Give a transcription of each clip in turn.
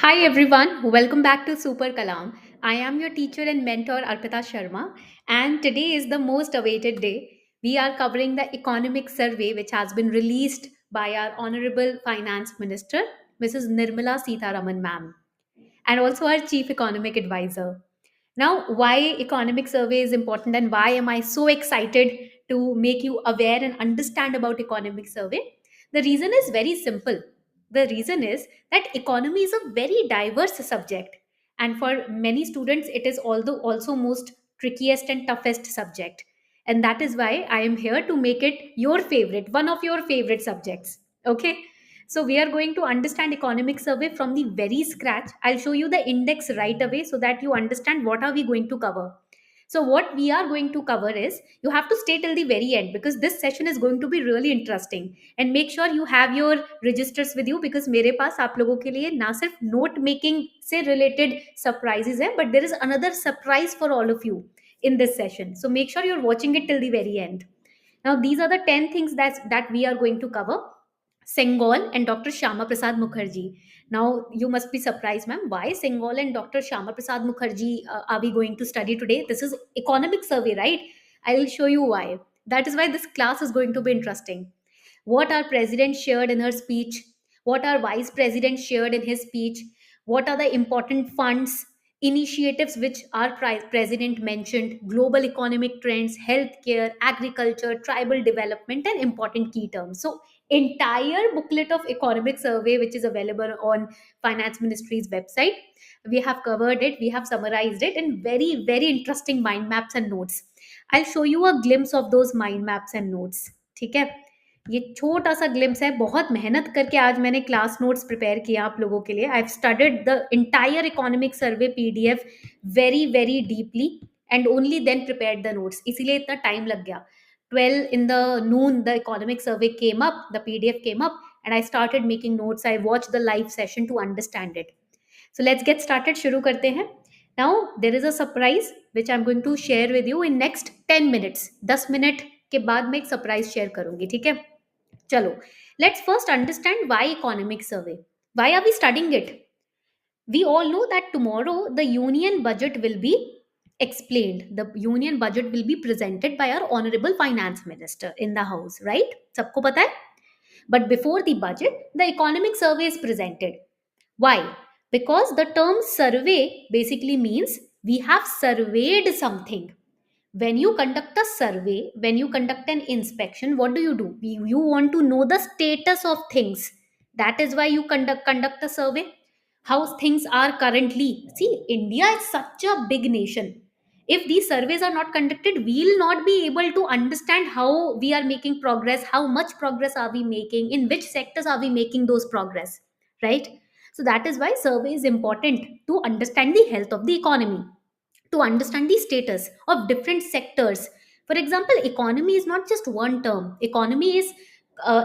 Hi everyone, welcome back to Super Kalam. I am your teacher and mentor Arpita Sharma, and today is the most awaited day. We are covering the economic survey which has been released by our Honorable Finance Minister, Mrs. Nirmala Sitharaman ma'am, and also our Chief Economic Advisor. Now, why economic survey is important and why am I so excited to make you aware and understand about economic survey? The reason is very simple. The reason is that economy is a very diverse subject, and for many students it is also most trickiest and toughest subject. And that is why I am here to make it your favorite, one of your favorite subjects. Okay? So we are going to understand economic survey from the very scratch. I'll show you the index right away so that you understand what are we going to cover. So what we are going to cover is you have to stay till the very end because this session is going to be really interesting. And make sure you have your registers with you because मेरे पास आप लोगों के लिए ना सिर्फ note making से related surprises है, but there is another surprise for all of you in this session. So make sure you're watching it till the very end. Now these are the 10 things that we are going to cover. Sengol and Dr. Shyama Prasad Mukherjee. Now, you must be surprised, ma'am. Why Sengol and Dr. Shyama Prasad Mukherjee are we going to study today? This is economic survey, right? I will show you why. That is why this class is going to be interesting. What our president shared in her speech, what our vice president shared in his speech, what are the important funds, initiatives which our president mentioned, global economic trends, healthcare, agriculture, tribal development, and important key terms. So, entire booklet of economic survey which is available on finance ministry's website, we have covered it, we have summarized it in very interesting mind maps and notes. I'll show you a glimpse of those mind maps and notes. ठीक है, ये छोटा सा glimpse है, बहुत मेहनत करके आज मैंने क्लास नोट्स प्रिपेयर किया आप लोगों के लिए. I have studied the entire economic survey PDF very deeply and only then prepared the notes, इसीलिए इतना टाइम लग गया. 12 in the noon the economic survey came up, the pdf came up, and I started making notes. I watched the live session to understand it. So let's get started. शुरू करते हैं. Now there is a surprise which I'm going to share with you in next 10 minutes. 10 minute के बाद मैं एक surprise share करूंगी. ठीक है, चलो. Let's first understand why economic survey. Why are we studying it? We all know that tomorrow the union budget will be explained. The union budget will be presented by our honorable finance minister in the house, right? सबको पता है. But before the budget, the economic survey is presented. Why? Because the term survey basically means we have surveyed something. When you conduct a survey, when you conduct an inspection, what do? You want to know the status of things. That is why you conduct a survey. How things are currently. See, India is such a big nation. If these surveys are not conducted, we'll not be able to understand how we are making progress, how much progress are we making, in which sectors are we making those progress, right? So that is why survey is important to understand the health of the economy, to understand the status of different sectors. For example, economy is not just one term. Economy is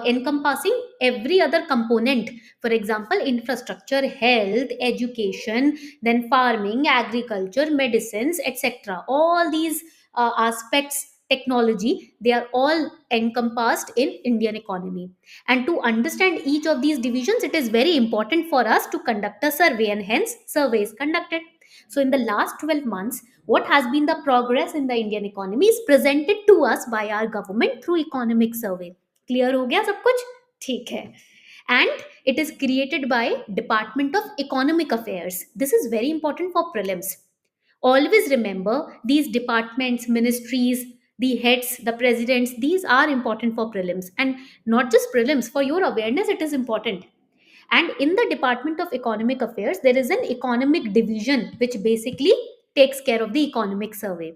encompassing every other component. For example, infrastructure, health, education, then farming, agriculture, medicines, etc. All these aspects, technology, they are all encompassed in Indian economy. And to understand each of these divisions, it is very important for us to conduct a survey, and hence survey is conducted. So, in the last 12 months, what has been the progress in the Indian economy is presented to us by our government through economic survey. Clear हो गया सब कुछ? ठीक है. And it is created by Department of Economic Affairs. This is very important for prelims. Always remember these departments, ministries, the heads, the presidents, these are important for prelims, and not just prelims. For your awareness, it is important. And in the Department of Economic Affairs, there is an economic division which basically takes care of the economic survey.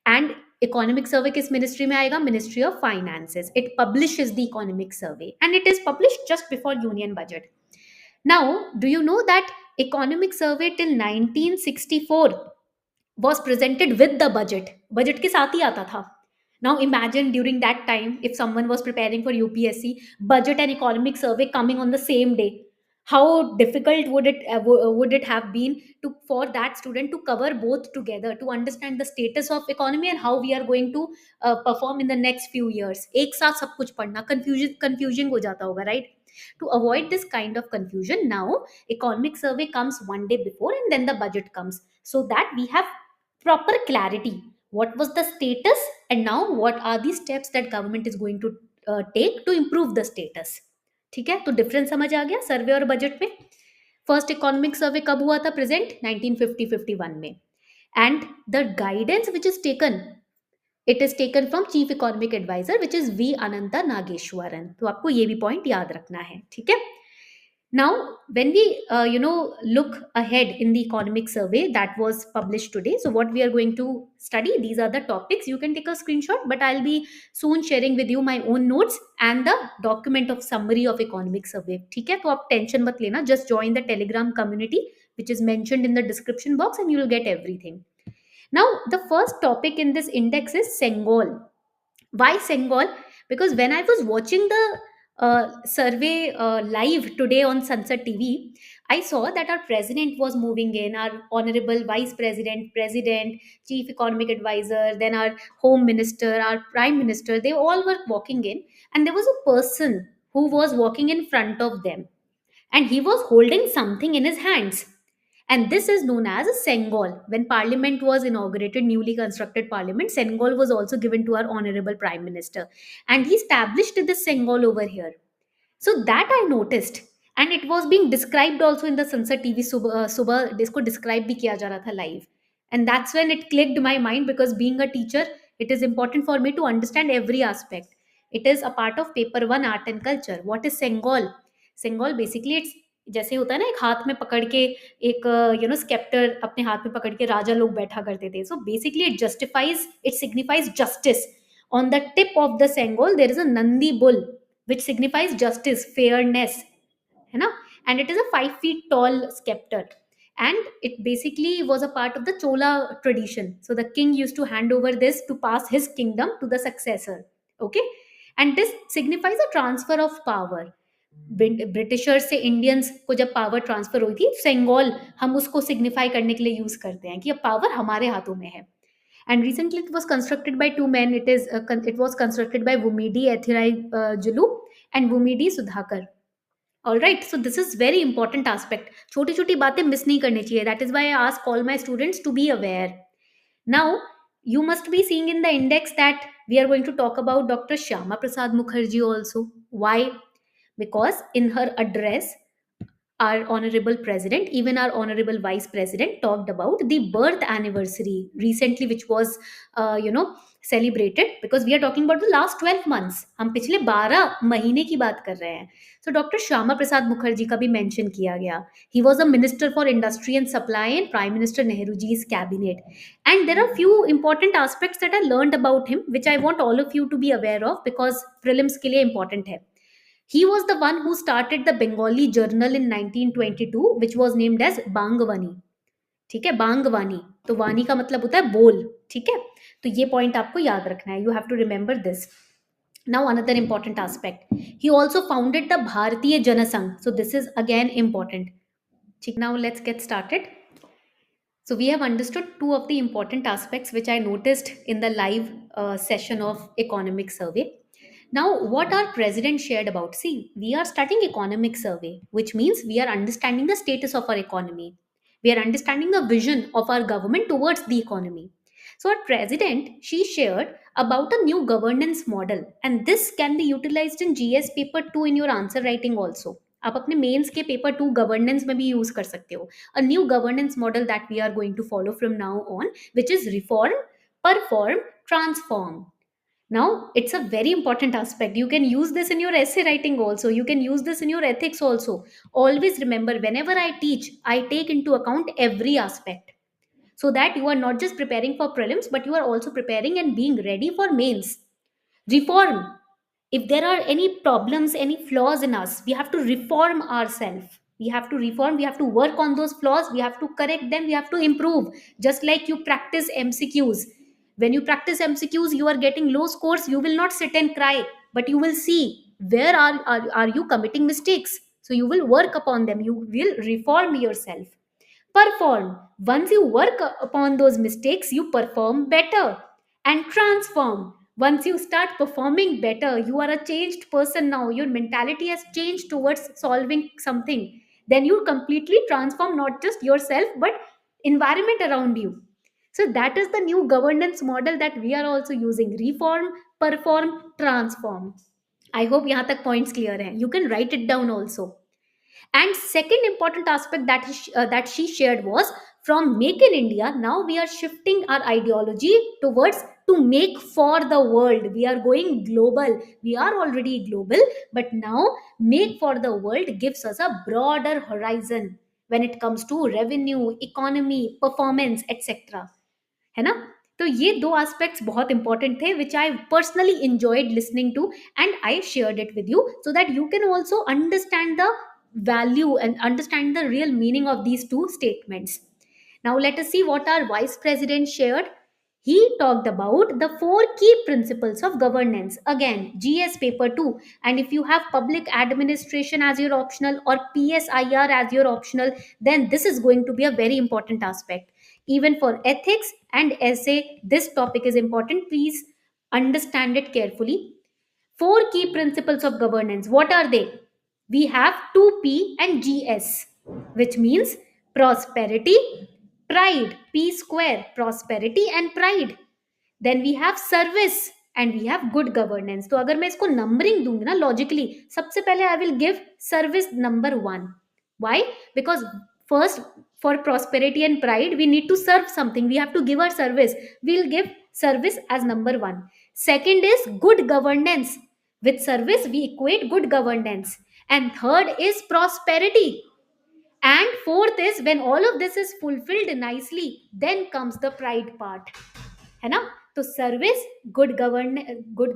And economic survey किस ministry में आएगा? Ministry of Finances. It publishes the economic survey and it is published just before union budget. Now, do you know that economic survey till 1964 was presented with the budget? Budget के साथ ही आता था. Now imagine during that time, if someone was preparing for UPSC, budget and economic survey coming on the same day, how difficult would it have been to for that student to cover both together, to understand the status of economy and how we are going to perform in the next few years. एक साथ सब कुछ पढ़ना, confusion हो जाता होगा, right? To avoid this kind of confusion, now economic survey comes one day before and then the budget comes, so that we have proper clarity what was the status and now what are the steps that government is going to take to improve the status. ठीक है, तो difference समझ आ गया सर्वे और budget में. First economic survey कब हुआ था प्रेजेंट? 1950-51 में. And the guidance which is taken, it is taken from chief economic adviser which is V Anantha Nageswaran. तो आपको ये भी पॉइंट याद रखना है. ठीक है. Now, when we look ahead in the economic survey that was published today, so what we are going to study, these are the topics. You can take a screenshot, but I'll be soon sharing with you my own notes and the document of summary of economic survey. ठीक है, तो आप tension मत लेना. Just join the Telegram community which is mentioned in the description box and you will get everything. Now, the first topic in this index is Sengol. Why Sengol? Because when I was watching the survey live today on Sunset TV, I saw that our president was moving in, our honorable vice president, president, chief economic advisor, then our home minister, our prime minister, they all were walking in, and there was a person who was walking in front of them, and he was holding something in his hands. And this is known as a Sengol. When Parliament was inaugurated, newly constructed Parliament, Sengol was also given to our Honorable Prime Minister. And he established this Sengol over here. So that I noticed. And it was being described also in the Sunset TV सुबह इसको describe भी किया जा रहा था live. And that's when it clicked my mind, because being a teacher, it is important for me to understand every aspect. It is a part of paper 1 art and culture. What is Sengol? Sengol basically it's जैसे होता है ना, एक हाथ में पकड़ के एक स्केप्टर अपने हाथ में पकड़ के राजा लोग बैठा करते थे. So basically it signifies justice. On the tip of the Sengol there is a Nandi bull which signifies justice, fairness, है ना. And it is a 5 feet tall scepter, and it basically was a part of the Chola tradition. So the king used to hand over this to pass his kingdom to the successor. Okay, and this signifies a transfer of power. Britishers से Indians को जब power transfer हुई थी, सेंगोल हम उसको signify करने के लिए यूज करते हैं कि अब पावर हमारे हाथों में है. And recently it was constructed by two men. It was constructed by Vumidi Ethirai Julu and Vumidi Sudhakar. All right, so this is very important aspect. छोटी छोटी बातें मिस नहीं करनी चाहिए. That is why I ask all my students to be aware. Now, you must be seeing in the index that we are going to talk about Dr. Shyama Prasad Mukherjee also. Why? Because in her address, our honorable president, even our honorable vice president, talked about the birth anniversary recently, which was celebrated, because we are talking about the last 12 months. हम पिछले 12 महीने की बात कर रहे हैं. So Dr. Shyama Prasad Mukherjee का भी mention किया गया. He was a minister for industry and supply in Prime Minister Nehru ji's cabinet. And there are few important aspects that I learned about him, which I want all of you to be aware of, because prelims के लिए important है. He was the one who started the Bengali journal in 1922, which was named as Bangwani. ठीक है, बांगवानी. तो वानी का मतलब होता है बोल. ठीक है, तो ये पॉइंट आपको याद रखना है. You have to remember this. Now another important aspect, he also founded the Bharatiya Janasangh. So this is again important. Now let's get started. So we have understood two of the important aspects which I noticed in the live session of economic survey. Now, what our president shared about, see, we are studying economic survey, which means we are understanding the status of our economy. We are understanding the vision of our government towards the economy. So our president, she shared about a new governance model, and this can be utilized in GS paper 2 in your answer writing also. आप अपने mains के paper 2 governance में भी use कर सकते हो. A new governance model that we are going to follow from now on, which is reform, perform, transform. Now, it's a very important aspect. You can use this in your essay writing also. You can use this in your ethics also. Always remember, whenever I teach, I take into account every aspect, so that you are not just preparing for prelims, but you are also preparing and being ready for mains. Reform. If there are any problems, any flaws in us, we have to reform ourselves. We have to reform, we have to work on those flaws, we have to correct them, we have to improve. Just like you practice MCQs. When you practice MCQs, you are getting low scores, you will not sit and cry, but you will see where are you committing mistakes. So you will work upon them, you will reform yourself. Perform. Once you work upon those mistakes, you perform better. And transform. Once you start performing better, you are a changed person now, your mentality has changed towards solving something, then you completely transform not just yourself but environment around you. So that is the new governance model that we are also using: reform, perform, transform. I hope yahan tak points clear hai. You can write it down also. And second important aspect that that she shared was, from Make in India, now we are shifting our ideology towards to make for the world. We are going global. We are already global, but now make for the world gives us a broader horizon when it comes to revenue, economy, performance, etc. है ना? तो ये दो aspects बहुत important थे which I personally enjoyed listening to, and I shared it with you so that you can also understand the value and understand the real meaning of these two statements. Now let us see what our vice president shared. He talked about the four key principles of governance. Again, GS paper 2. And if you have public administration as your optional or PSIR as your optional, then this is going to be a very important aspect. Even for ethics and essay, this topic is important. Please understand it carefully. Four key principles of governance. What are they? We have 2P and GS, which means prosperity, pride, P square, prosperity and pride. Then we have service and we have good governance. तो अगर मैं इसको numbering दूंगी ना logically, सबसे पहले I will give service number one. Why? Because first, for prosperity and pride we need to serve something, we have to give our service, we'll give service as number one. Second is good governance, with service we equate good governance. And third is prosperity. And fourth is, when all of this is fulfilled nicely, then comes the pride part, है ना? तो service, good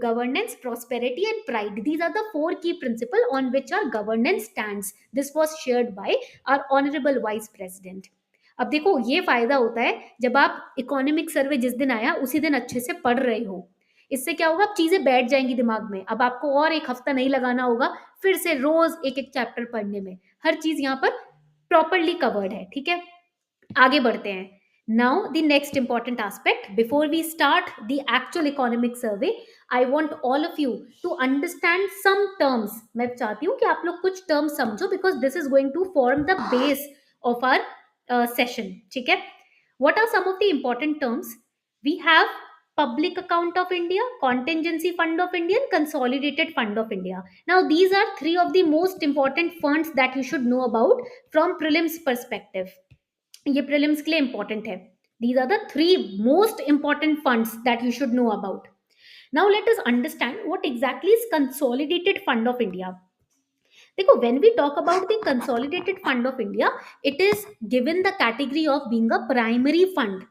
governance, prosperity and pride, these are the four key principle on which are governance stands. This was shared by our honourable vice president. अब देखो ये फायदा होता है जब आप इकोनॉमिक सर्वे जिस दिन आया उसी दिन अच्छे से पढ़ रहे हो. इससे क्या होगा, अब चीजें बैठ जाएंगी दिमाग में. अब आपको और एक हफ्ता नहीं लगाना होगा फिर से रोज एक एक चैप्टर पढ़ने में. हर चीज यहाँ पर प्रॉपरली कवर्ड है. ठीक है, आगे बढ़ते हैं. Now the next important aspect, before we start the actual economic survey, I want all of you to understand some terms. मैं चाहती हूँ कि आप लोग कुछ terms समझो because this is going to form the base of our session. ठीक है? What are some of the important terms? We have Public Account of India, Contingency Fund of India, and Consolidated Fund of India. Now these are three of the most important funds that you should know about from prelims perspective. ये prelims के लिए important है. These are the three most important funds that you should know about. Now let us understand what exactly is consolidated fund of India. देखो, when we talk about the consolidated fund of India, it is given the category of being a primary fund,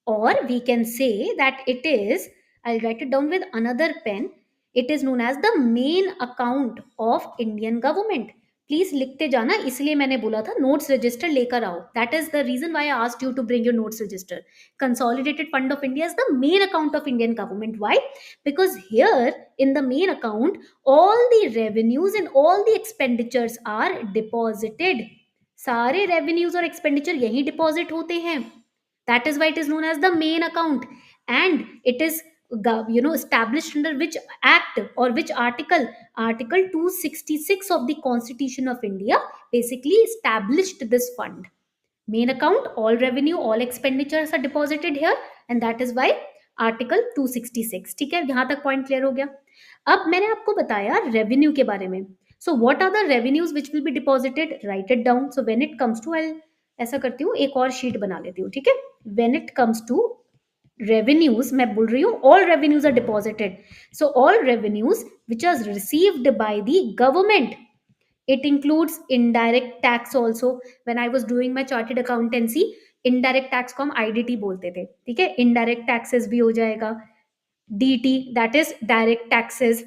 or we can say that it is, I'll write it down with another pen, it is known as the main account of Indian government. Please लिखते जाना, इसलिए मैंने बोला था notes register लेकर आओ. That is the reason why I asked you to bring your notes register. Consolidated fund of India is the main account of Indian government. Why? Because here in the main account all the revenues and all the expenditures are deposited. सारे revenues और expenditure यही deposit होते हैं. That is why it is known as the main account. And it is established under which act or which article? Article 266 of the Constitution of India basically established this fund. Main account, all revenue, all expenditures are deposited here, and that is why article 266. ठीक है, यहां तक point clear हो गया. अब मैंने आपको बताया रेवेन्यू के बारे में. So what are the revenues which will be deposited? Right it down. So when it comes to, I ऐसा करती हूँ, एक और शीट बना लेती हूँ. ठीक है, when it comes to revenues, मैं बोल रही हूँ all revenues are deposited. So all revenues which are received by the government, it includes indirect tax also. When I was doing my chartered accountancy, indirect tax को हम IDT बोलते थे. ठीक है, indirect taxes भी हो जाएगा. DT, that is direct taxes.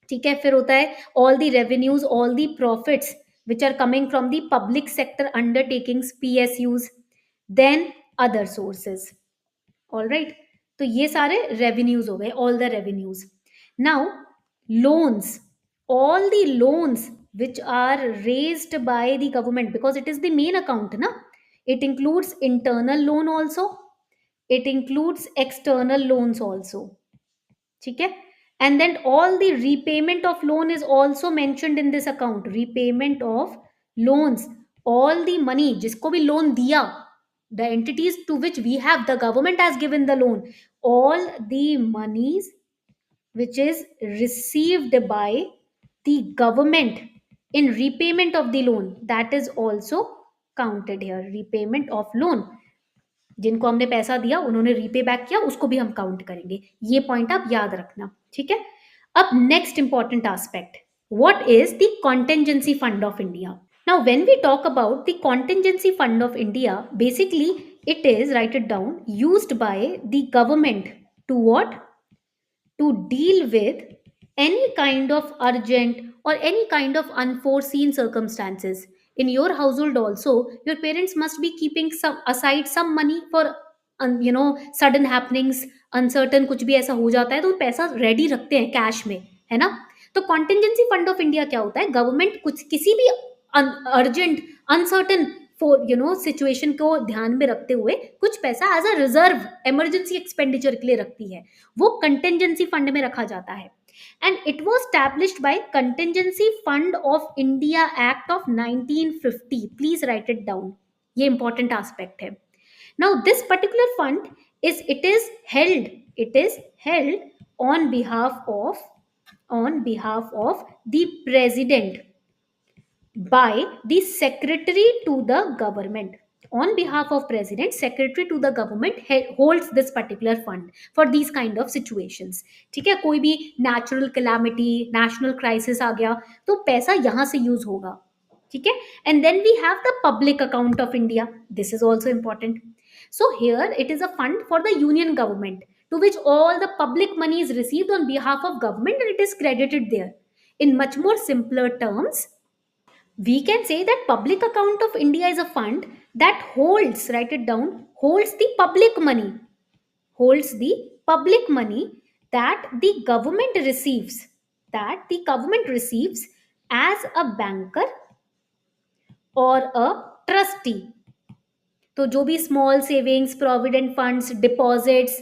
ठीक है, फिर होता है all the revenues, all the profits which are coming from the public sector undertakings, PSUs, then other sources. All right, तो ये सारे रेवेन्यूज हो गए, all the revenues. Now loans, all the loans which are raised by the government, because it is the main account ना. It includes internal loan also, it includes external loans also. ठीक है. And then all the repayment of loan is also mentioned in this account. Repayment of loans, all the money जिसको भी loan दिया, the entities to which we have, the government has given the loan, all the monies which is received by the government in repayment of the loan, that is also counted here. repayment of loan, जिनको हमने पैसा दिया उन्होंने repay back किया, उसको भी हम count करेंगे. ये पॉइंट आप याद रखना. ठीक है. अब next important aspect, what is the contingency fund of India. Now, when we talk about the contingency fund of India, basically it is, write it down, used by the government to what? To deal with any kind of urgent or any kind of unforeseen circumstances. In your household also, your parents must be keeping some aside some money for sudden happenings, uncertain कुछ भी ऐसा हो जाता है तो पैसा ready रखते हैं कैश में, है ना. तो कॉन्टिजेंसी फंड ऑफ इंडिया क्या होता है? गवर्नमेंट कुछ किसी भी अर्जेंट अनसर्टन फॉर सिचुएशन को ध्यान में रखते हुए कुछ पैसा as a reserve emergency expenditure के लिए रखती है, वो कंटिजेंसी फंड में रखा जाता है. And it was established bye contingency fund of India act of 1950. Please write it down, ये इंपॉर्टेंट एस्पेक्ट है. Now this particular fund it is held on behalf of the president by the secretary to the government. On behalf of president, secretary to the government holds this particular fund for these kind of situations. ठीक है. कोई भी natural calamity, national crisis आ गया तो पैसा यहाँ से use होगा. ठीक है. And then we have the public account of India. This is also important. So here it is a fund for the union government to which all the public money is received on behalf of government and it is credited there. In much more simpler terms, we can say that public account of India is a fund that holds, write it down, holds the public money that the government receives as a banker or a trustee. तो जो भी small savings, provident funds, deposits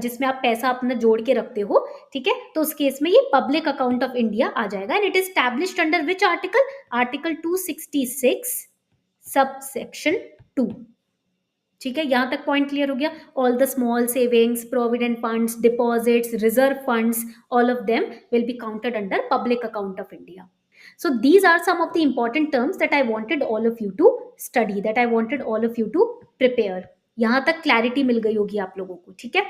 जिसमें आप पैसा अपना जोड़ के रखते हो, ठीक है, तो उस केस में ये पब्लिक अकाउंट ऑफ इंडिया आ जाएगा. And it is established under which article? Article 266 sub section 2. ठीक है. यहां तक पॉइंट क्लियर हो गया. All the small savings, provident funds, deposits, reserve funds, all of them will be counted under public account of India. So these are some of the important terms that I wanted all of you to study, that I wanted all of you to prepare. यहाँ तक clarity मिल गई होगी आप लोगों को. ठीक है.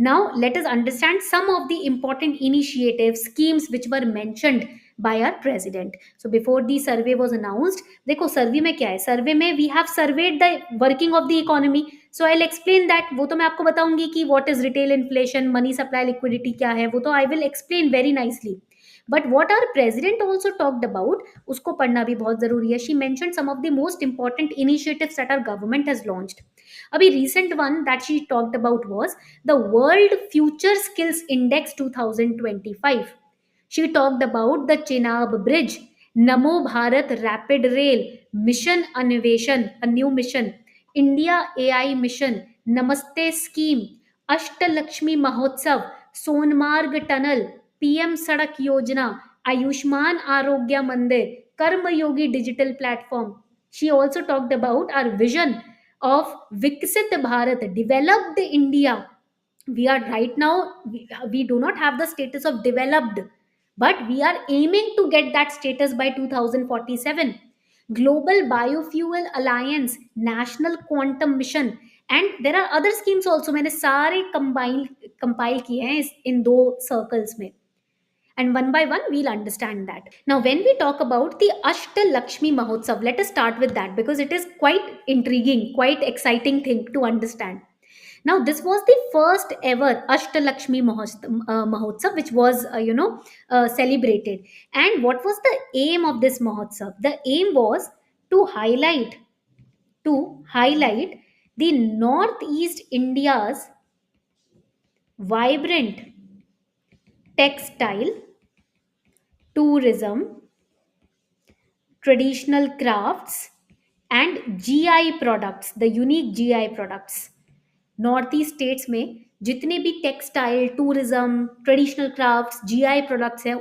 Now let us understand some of the important initiatives, schemes which were mentioned by our president. So before the survey was announced, देखो सर्वे में क्या है? सर्वे में we have surveyed the working of the economy. So I'll explain that. वो तो मैं आपको बताऊंगी कि what is retail inflation, money supply, liquidity क्या है, वो तो I will explain very nicely. But what our president also talked about, उसको पढ़ना भी बहुत जरूरी है. She mentioned some of the most important initiatives that our government has launched. अभी recent one that she talked about was the World Future Skills Index 2025. She talked about the Chenab Bridge, Namo Bharat Rapid Rail, Mission Anveshan, a new mission, India AI Mission, Namaste Scheme, Ashtalakshmi Mahotsav, Sonmarg Tunnel, PM Sadak Yojana, Ayushman Arogya Mandir, Karmayogi digital platform. She also talked about our vision of Viksit Bharat, developed India. We are right now, we do not have the status of developed, but we are aiming to get that status by 2047. Global Biofuel Alliance, National Quantum Mission, and there are other schemes also. मैंने सारे compile किए हैं इन दो circles में. And one by one we'll understand that. Now when we talk about the Ashtalakshmi Mahotsav, let us start with that because it is quite intriguing, quite exciting thing to understand. Now this was the first ever Ashtalakshmi Mahotsav which was celebrated. And what was the aim of this Mahotsav? The aim was to highlight the Northeast India's vibrant textile, tourism, traditional crafts, and GI products, the unique GI products. North east states में जितने भी textile, tourism, traditional crafts, GI products हैं,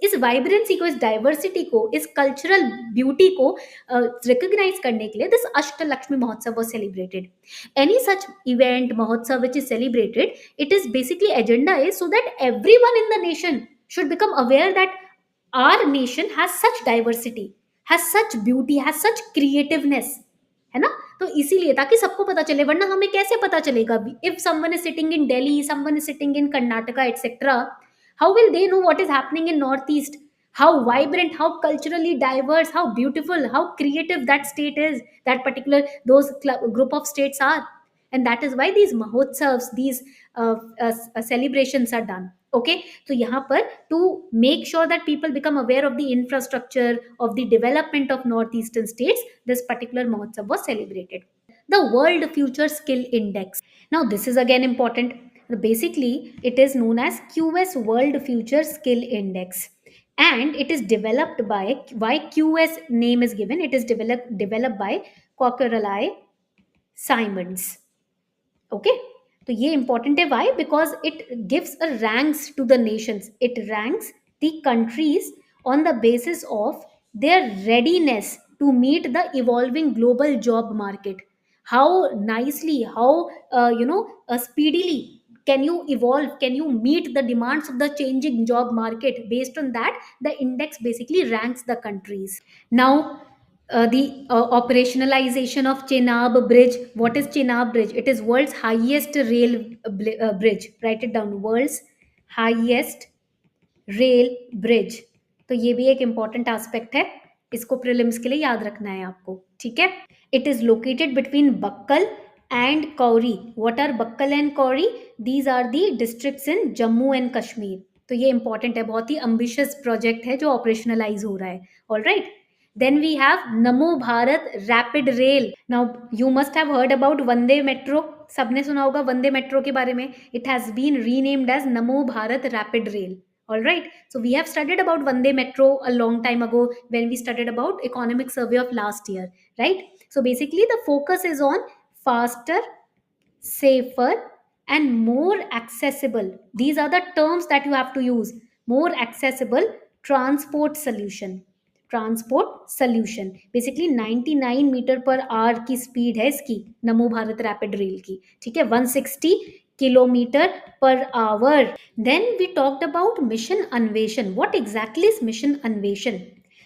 इस vibrancy को, इस diversity को, इस cultural beauty को रिकॉग्नाइज करने के लिए दिस अष्टलक्ष्मी महोत्सव was celebrated. Any such event, mahotsav, which is celebrated, it is basically agenda is so that everyone in the nation should become aware that our nation has such diversity, has such beauty, has such creativeness, है ना? तो इसीलिए, ताकि सबको पता चले, वरना हमें कैसे पता चलेगा? If someone is sitting in Delhi, someone is sitting in Karnataka etcetera, how will they know what is happening in north east? How vibrant, how culturally diverse, how beautiful, how creative that state is, that particular those group of states are. And that is why these mahotsavs, these celebrations are done. Okay, so यहाँ पर to make sure that people become aware of the infrastructure of the development of northeastern states, this particular mahotsav was celebrated. The World Future Skill Index. Now this is again important. Basically it is known as QS World Future Skill Index, and it is developed by, why QS name is given, it is developed by Coquerelli Simons. Okay, तो ये important है. Why? Because it gives a ranks to the nations. It ranks the countries on the basis of their readiness to meet the evolving global job market. How nicely, how speedily can you evolve, can you meet the demands of the changing job market? Based on that, the index basically ranks the countries. Now the operationalization of Chenab Bridge. What is Chenab Bridge? It is world's highest rail bridge. Write it down. World's highest rail bridge. तो ये भी एक important aspect है. इसको prelims के लिए याद रखना है आपको. ठीक है? It is located between Bakkal and Kauri. What are Bakkal and Kauri? These are the districts in Jammu and Kashmir. तो ये important है. बहुत ही ambitious project है जो operationalize हो रहा है. All right. Then we have Namo Bharat Rapid Rail. Now you must have heard about Vande Metro. सबने सुना होगा वंदे मेट्रो के बारे में. It has been renamed as Namo Bharat Rapid Rail. All right. So we have studied about Vande Metro a long time ago when we studied about economic survey of last year, right? So basically the focus is on faster, safer, and more accessible. These are the terms that you have to use. More accessible transport solution. Transport solution. Basically 99 meter per hour की speed है इसकी, नमो Bharat rapid rail की. ठीक है, 160 kilometer per hour. Then we talked about mission Anveshan. What exactly is mission Anveshan?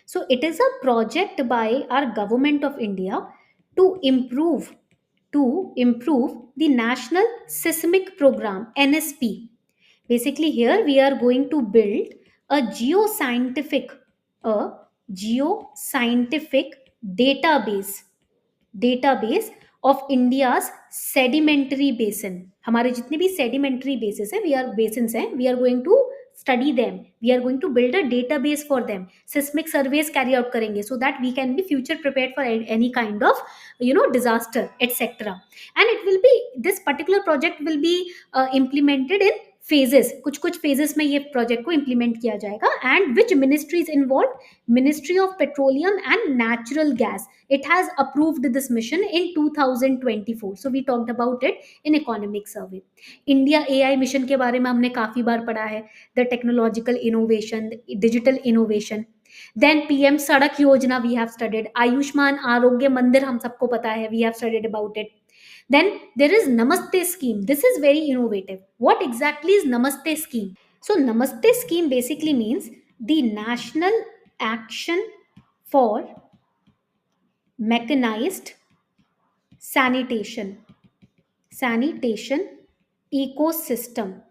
So it is a project by our government of India to improve the National Seismic Program, NSP. Basically here we are going to build a a geoscientific database of India's sedimentary basin. हमारे जितने भी sedimentary bases हैं, basins हैं, we are going to study them. We are going to build a database for them. Seismic surveys carry out करेंगे so that we can be future prepared for any kind of disaster, etc. And this particular project will be implemented in phases. कुछ phases में ये project को implement किया जाएगा. And which ministry is involved? Ministry of Petroleum and Natural Gas. It has approved this mission in 2024. So we talked about it in economic survey. India AI mission के बारे में हमने काफी बार पढ़ा है. The technological innovation, digital innovation. Then PM सड़क योजना we have studied. Ayushman Arogya मंदिर हम सबको पता है, we have studied about it. Then there is Namaste scheme. This is very innovative. What exactly is Namaste scheme? So Namaste scheme basically means the National Action for Mechanized Sanitation ecosystem.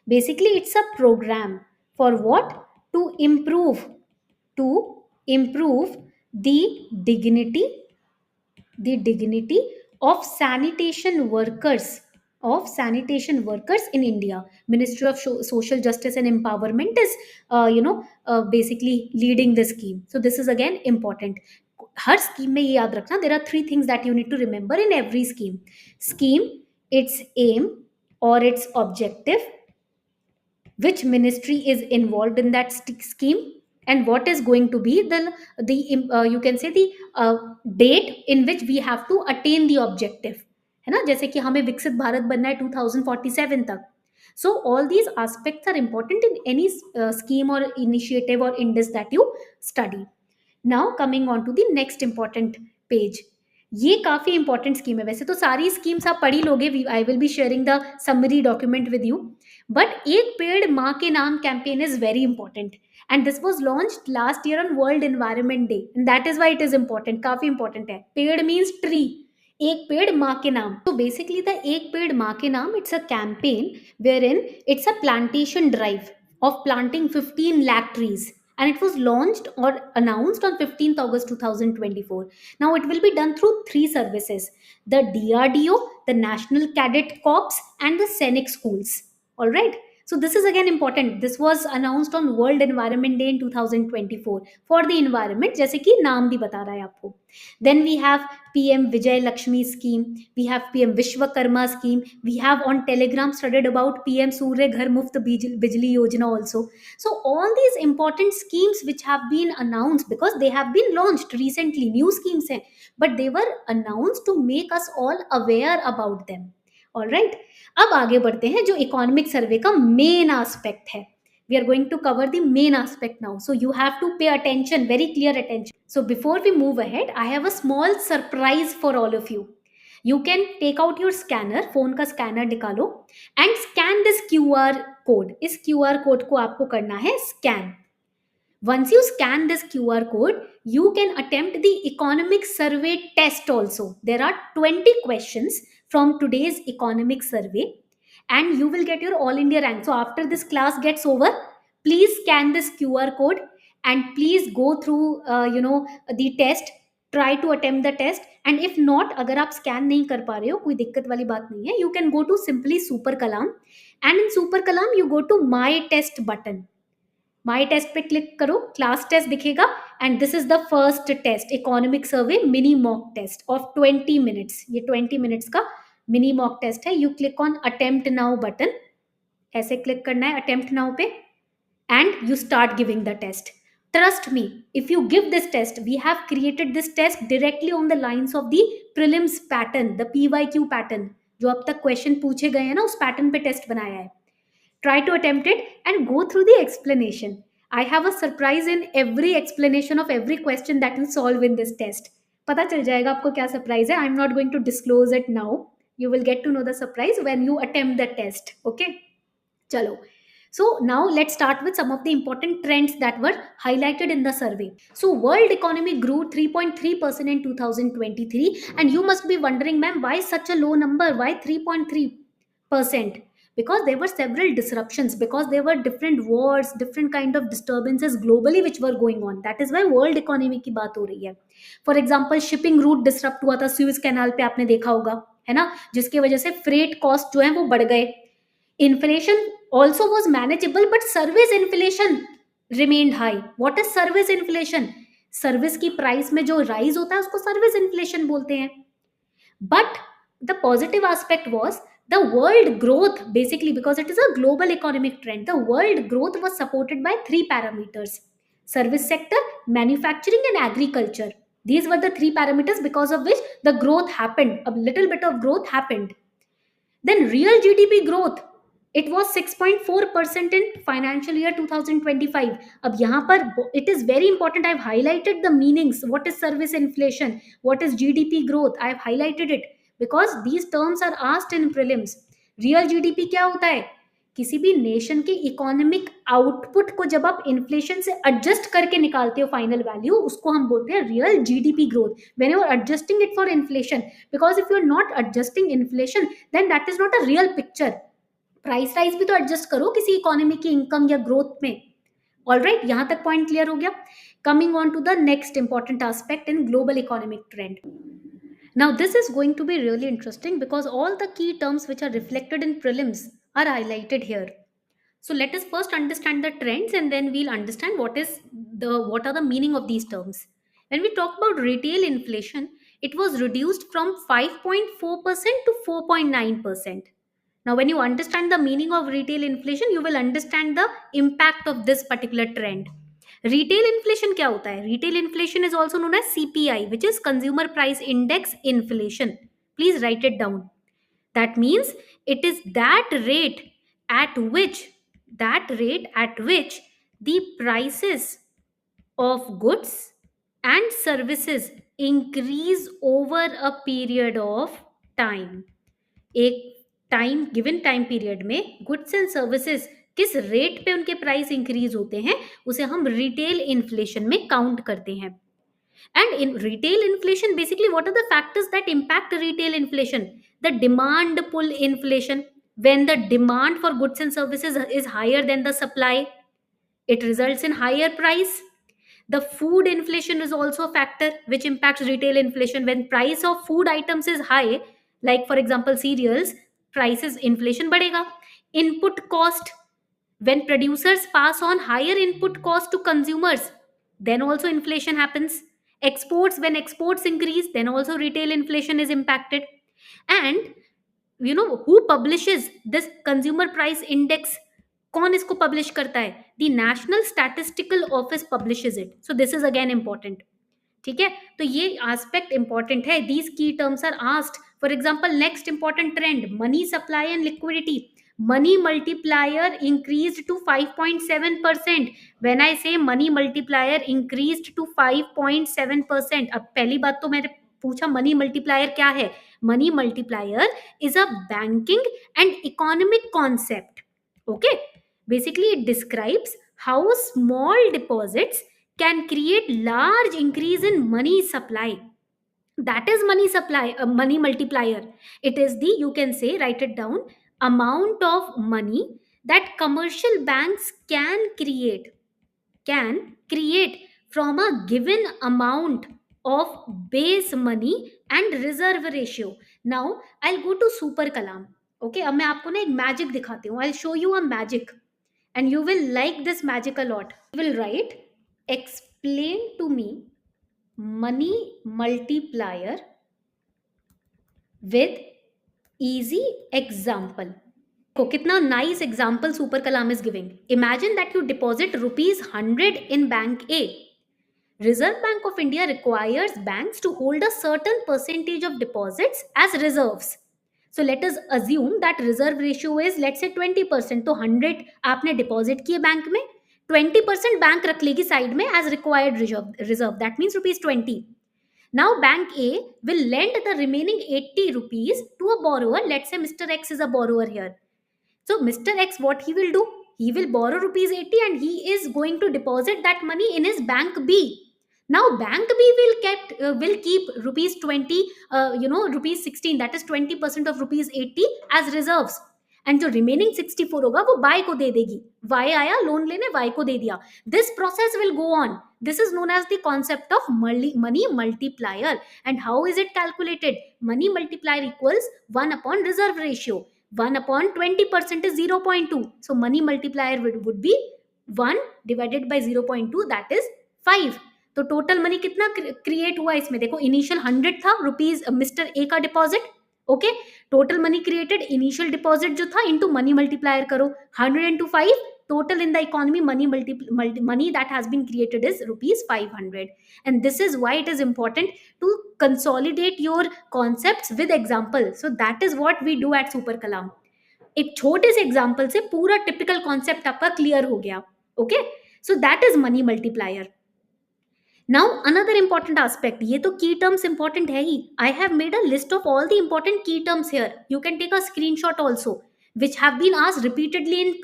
Basically it's a program for what? To improve the dignity of sanitation workers in India. Ministry of Social Justice and Empowerment is basically leading this scheme. So this is again important. Her scheme में ये याद रखना, there are 3 things that you need to remember in every scheme, its aim or its objective, which ministry is involved in that scheme, and what is going to be the you can say the date in which we have to attain the objective, है ना, जैसे कि हमें विकसित भारत बनना है 2047 तक. So all these aspects are important in any scheme or initiative or index that you study. Now coming on to the next important page. ये काफी इंपॉर्टेंट स्कीम है. वैसे तो सारी स्कीम्स आप पढ़ ही लोगे. I will be sharing the summary document with you. But एक पेड़ माँ के नाम campaign is very important, and this was launched last year on world environment day, and that is why it is important. काफी important है. पेड़ means tree. एक पेड़ माँ के नाम. तो बेसिकली द एक पेड़ माँ के नाम, it's a campaign where in it's a plantation drive of planting 15 lakh trees, and it was launched or announced on 15th August 2024. Now it will be done through three services: the DRDO, the National Cadet Corps, and the Scenic Schools. All right. So this is again important. This was announced on World Environment Day in 2024 for the environment, जैसे कि नाम भी बता रहा है आपको. Then we have PM Vijay Lakshmi scheme. We have PM Vishwakarma scheme. We have on Telegram studied about PM Surya Ghar Muft Bijli Yojana also. So all these important schemes which have been announced, because they have been launched recently, new schemes हैं, but they were announced to make us all aware about them. All right. अब आगे बढ़ते हैं जो economic survey का main aspect है. We are going to cover the main aspect now. So you have to pay attention, very clear attention. So before we move ahead, I have a small surprise for all of you. You can take out your scanner, phone का scanner निकालो and scan this QR code. इस QR code को आपको करना है scan. Once you scan this QR code, you can attempt the economic survey test also. There are 20 questions from today's economic survey, and you will get your all India rank. So after this class gets over, please scan this QR code and please go through the test. Try to attempt the test, and if not, अगर आप scan नहीं कर पा रहे हो, कोई दिक्कत वाली बात नहीं है. You can go to simply Super Kalam, and in Super Kalam you go to My Test button. My test पे क्लिक करो, क्लास टेस्ट दिखेगा, and this is the first test, economic survey mini mock test of 20 minutes. ये 20 minutes का mini mock test है. You click on attempt now button. ऐसे click करना है attempt now पे, and you start giving the test. Trust me, if you give this test, we have created this test directly on the lines of the prelims pattern, the PYQ pattern. जो अब तक question पूछे गए हैं ना, उस pattern पे test बनाया है. Try to attempt it and go through the explanation. I have a surprise in every explanation of every question that you solve in this test. पता चल जाएगा आपको क्या surprise है. I'm not going to disclose it now. You will get to know the surprise when you attempt the test. Okay? Chalo. So now let's start with some of the important trends that were highlighted in the survey. So world economy grew 3.3% in 2023, and you must be wondering, ma'am, why such a low number? Why 3.3%? Because there were several disruptions, because there were different wars, different kind of disturbances globally which were going on. That is why world economy की बात हो रही है. For example, shipping route disrupt हुआ था Suez canal पे, आपने देखा होगा, है ना, जिसकी वजह से freight cost जो है वो बढ़ गए. Inflation also was manageable, but service inflation remained high. What is service inflation? Service की प्राइस में जो राइज होता है उसको सर्विस इन्फ्लेशन बोलते हैं. But the positive aspect was the world growth, basically because it is a global economic trend, the world growth was supported by three parameters: service sector, manufacturing, and agriculture. These were the three parameters because of which the growth happened. A little bit of growth happened. Then real GDP growth, it was 6.4% in financial year 2025. अब यहाँ पर it is very important. I've highlighted the meanings. What is service inflation? What is GDP growth? I've highlighted it because these terms are asked in prelims. Real GDP क्या होता है? किसी भी nation के economic output को जब आप inflation से एडजस्ट करके निकालते हो फाइनल वैल्यू, उसको हम बोलते हैं real GDP growth. When you are adjusting it for inflation, because if you are not adjusting inflation, then that is not a real picture. Price rise भी तो एडजस्ट करो किसी इकोनॉमी की इनकम या ग्रोथ में. ऑलराइट, यहां तक point clear हो गया. Coming on to the next important aspect in global economic trend. Now this is going to be really interesting because all the key terms which are reflected in prelims are highlighted here. So let us first understand the trends, and then we'll understand what are the meaning of these terms. When we talk about retail inflation, it was reduced from 5.4% to 4.9%. Now when you understand the meaning of retail inflation, you will understand the impact of this particular trend. Retail inflation क्या होता है? Retail inflation is also known as CPI, which is consumer price index inflation. Please write it down. That means it is at which that rate at which the prices of goods and services increase over a period of time. एक time given time period में goods and services किस rate पे उनके price increase होते हैं, उसे हम retail inflation में काउंट करते हैं. And in retail inflation, basically, what are the factors that impact retail inflation? The demand pull inflation. When the demand for goods and services is higher than the supply, it results in higher price. The food inflation is also a factor which impacts retail inflation. When price of food items is high, like for example cereals, prices inflation badega. Input cost, when producers pass on higher input cost to consumers, then also inflation happens. Exports, when exports increase, then also retail inflation is impacted. And who publishes this consumer price index? कौन इसको publish करता है? The national statistical office publishes it. So this is again important. ठीक है, तो ये aspect important है. These key terms are asked. For example, next important trend, money supply and liquidity. Money multiplier increased to 5.7%. When I say money multiplier increased to 5.7%, अब पहली बात तो मैंने पूछा मनी मल्टीप्लायर क्या है. Money multiplier is a banking and economic concept. Okay, basically it describes how small deposits can create large increase in money supply. That is money supply, money multiplier. It is the, you can say, write it down, amount of money that commercial banks can create from a given amount of base money and reserve ratio. Now I'll go to super kalam. Okay, अब मैं आपको ना एक magic दिखाती हूँ. I'll show you a magic and you will like this magic a lot. You will write, explain to me money multiplier with easy example. So कितना nice example super kalam is giving. Imagine that you deposit rupees 100 in bank A. Reserve Bank of India requires banks to hold a certain percentage of deposits as reserves. So let us assume that reserve ratio is, let's say, 20%. तो 100 आपने deposit किए bank में, 20% bank रख लेगी side में as required reserve. That means rupees 20. Now bank A will lend the remaining 80 rupees to a borrower. Let's say Mr. X is a borrower here. So Mr. X, what he will do? He will borrow rupees 80 and he is going to deposit that money in his bank B. Now bank B will keep rupees 20, rupees 16, that is 20% of rupees 80 as reserves. And जो remaining 64 होगा वो Y को दे देगी. Y आया loan लेने, Y को दे दिया. This process will go on. This is known as the concept of money multiplier. And how is it calculated? Money multiplier equals 1 upon reserve ratio. 1 upon 20% is 0.2. So money multiplier would be 1 divided by 0.2, that is 5. तो total money कितना create हुआ इसमें? देखो, initial 100 था rupees mister A का deposit. Okay, total money created, initial deposit जो था into money multiplier करो, 100 into 5, total in the economy money that has been created is rupees 500. And this is why it is important to consolidate your concepts with example. So that is what we do at super kalam. एक छोटे से example से पूरा typical concept आपका clear हो गया. Okay, so that is money multiplier. Now another important aspect, ये तो key terms important है ही. I have made a list of all the important key terms here. You can take a screenshot also, which have been asked repeatedly in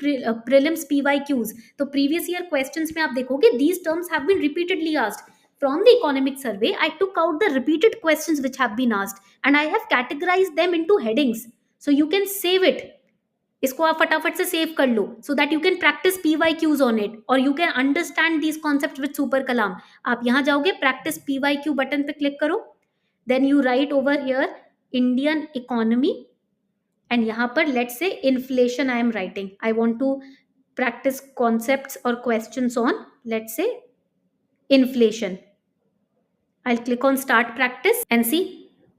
prelims PYQs. तो previous year questions में आप देखोगे these terms have been repeatedly asked. From the economic survey, I took out the repeated questions which have been asked and I have categorized them into headings. So you can save it. इसको आप फटाफट से save कर लो so that you can practice PYQs on it और you can understand these concept with super Kalam. आप यहाँ जाओगे, प्रैक्टिस PYQ बटन पे क्लिक करो, then you write over here Indian economy and यहाँ पर let's say inflation I am writing. I want to practice concepts और questions on let's say inflation. I'll click on start practice and see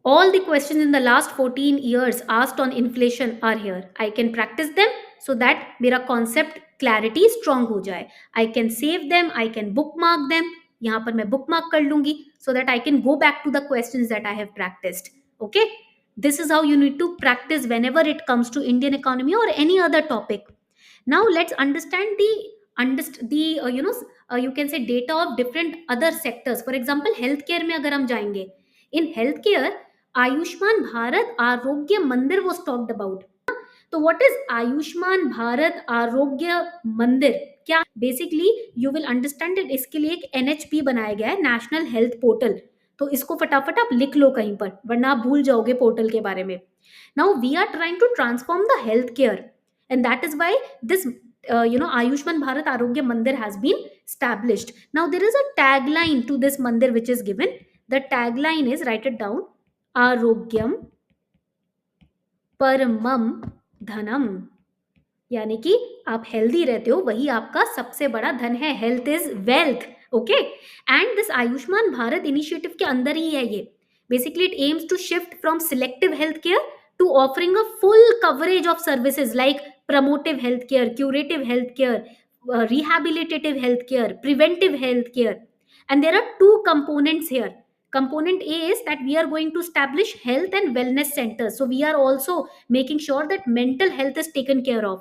all the questions in the last 14 years asked on inflation are here. I can practice them so that मेरा concept clarity strong हो जाए. I can save them, I can bookmark them. यहाँ पर मैं bookmark कर लूंगी so that I can go back to the questions that I have practiced. Okay? This is how you need to practice whenever it comes to Indian economy or any other topic. Now let's understand the you can say data of different other sectors. For example, healthcare में अगर हम जाएंगे, in healthcare, Ayushman Bharat आरोग्य मंदिर was talked about. तो what is Ayushman Bharat आरोग्य मंदिर? क्या basically you will understand it, इसके लिए एक एनएचपी बनाया गया है, नेशनल हेल्थ पोर्टल। तो इसको फटाफट आप लिख लो कहीं पर, वरना आप भूल जाओगे पोर्टल के बारे में। Now we are trying to transform the health care, and that is why this Ayushman Bharat Arogya Mandir has been established. Now there is a tagline to this mandir which is given. The tagline is, write it down, Arogyam परमम धनम, यानी कि आप healthy रहते हो वही आपका सबसे बड़ा धन है। Health is wealth. Okay, and this Ayushman Bharat initiative के अंदर ही है ये। Basically it aims to shift from selective health care to offering a full coverage of services like promotive health care, curative health care, rehabilitative health care, preventive health care. And there are two components here. Component A is that we are going to establish health and wellness centers, so we are also making sure that mental health is taken care of.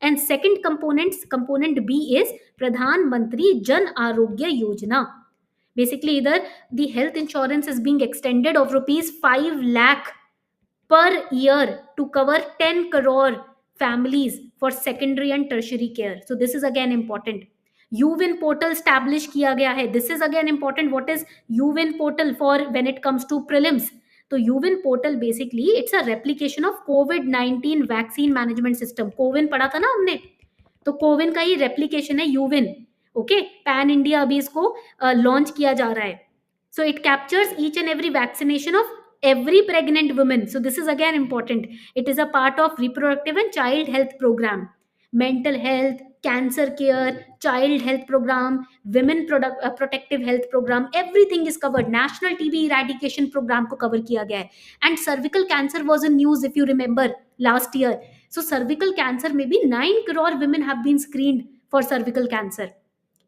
And second component B is Pradhan Mantri Jan Arogya Yojana. Basically either the health insurance is being extended of rupees 5 lakh per year to cover 10 crore families for secondary and tertiary care. So this is again important. UWIN portal establish किया गया है. This is again important. What is UWIN portal for when it comes to prelims? तो UWIN portal basically it's a replication of COVID-19 vaccine management system. CoWIN पढ़ा था ना हमने, तो कोविन का ही रेप्लीकेशन है यूविन। ओके, पैन इंडिया अभी इसको लॉन्च किया जा रहा है। So it captures each and every vaccination of every pregnant woman. So this is again important. It is a part of reproductive and child health program, mental health, cancer care, child health program, protective health program, everything is covered. National TB eradication program को cover किया गया है. And cervical cancer was in news if you remember last year. So cervical cancer में भी 9 crore women have been screened for cervical cancer.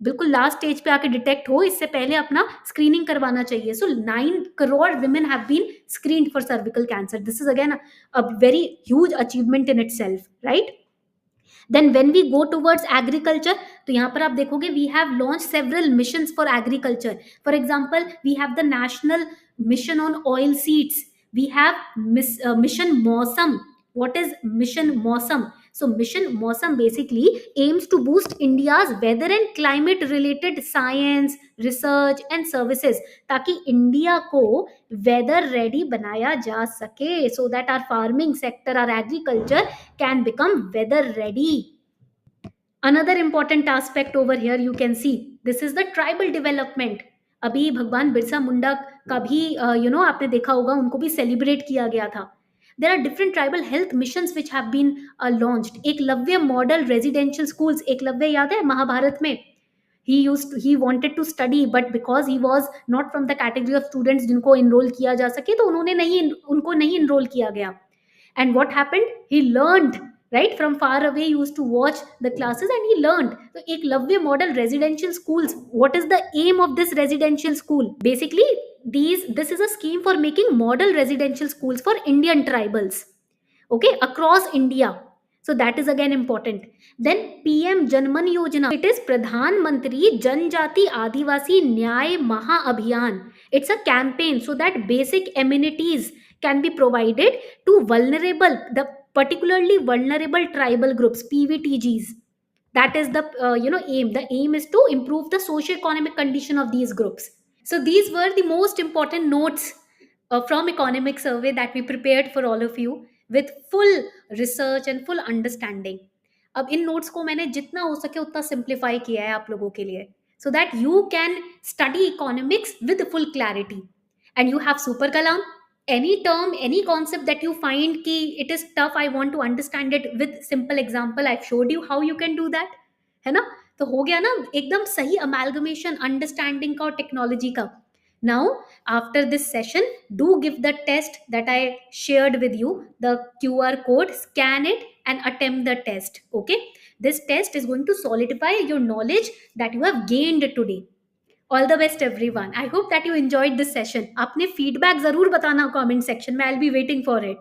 बिल्कुल last stage पे आके detect हो, इससे पहले अपना स्क्रीनिंग करवाना चाहिए। सो 9 crore women have been screened for cervical cancer. This is again a very huge achievement in itself, right? Then when we go towards agriculture, तो यहाँ पर आप देखोगे we have launched several missions for agriculture. For example, we have the national mission on oil seeds. We have mission Mausam. What is mission Mausam? So mission Mausam basically aims to boost India's weather and climate related science, research and services, ताकि India को weather ready बनाया जा सके, so that our farming sector, our agriculture can become weather ready. Another important aspect over here you can see, this is the tribal development. अभी भगवान बिरसा मुंडा का भी आपने देखा होगा, उनको भी सेलिब्रेट किया गया था। There are different tribal health missions which have been launched. Eklavya model residential schools, Eklavya याद है महाभारत में? he wanted to study, but because he was not from the category of students जिनको enroll किया जा सके, तो उनको नहीं enroll किया गया। And what happened? He learned, right? From far away he used to watch the classes and he learned. So eklavya model residential schools, what is the aim of this residential school? Basically this is a scheme for making model residential schools for Indian tribals, okay, across India. So that is again important. Then PM Janman Yojana, it is Pradhan Mantri Janjati Adivasi Nyay Maha Abhiyan. It's a campaign so that basic amenities can be provided to particularly vulnerable tribal groups, PVTGs. That is the aim. The aim is to improve the socio-economic condition of these groups. So these were the most important notes from economic survey that we prepared for all of you with full research and full understanding. अब इन notes को मैंने जितना हो सके उतना simplify किया है आप लोगों के लिए, so that you can study economics with full clarity. And you have Super Kalam. Any term, any concept that you find ki it is tough, I want to understand it with simple example, I've showed you how you can do that, है ना? तो हो गया ना एकदम सही amalgamation understanding का और technology का. Now after this session, do give the test that I shared with you, the QR code, scan it and attempt the test. Okay, this test is going to solidify your knowledge that you have gained today. All the best everyone. I hope that you enjoyed this session. अपने feedback जरूर बताना comment section में, I will be waiting for it.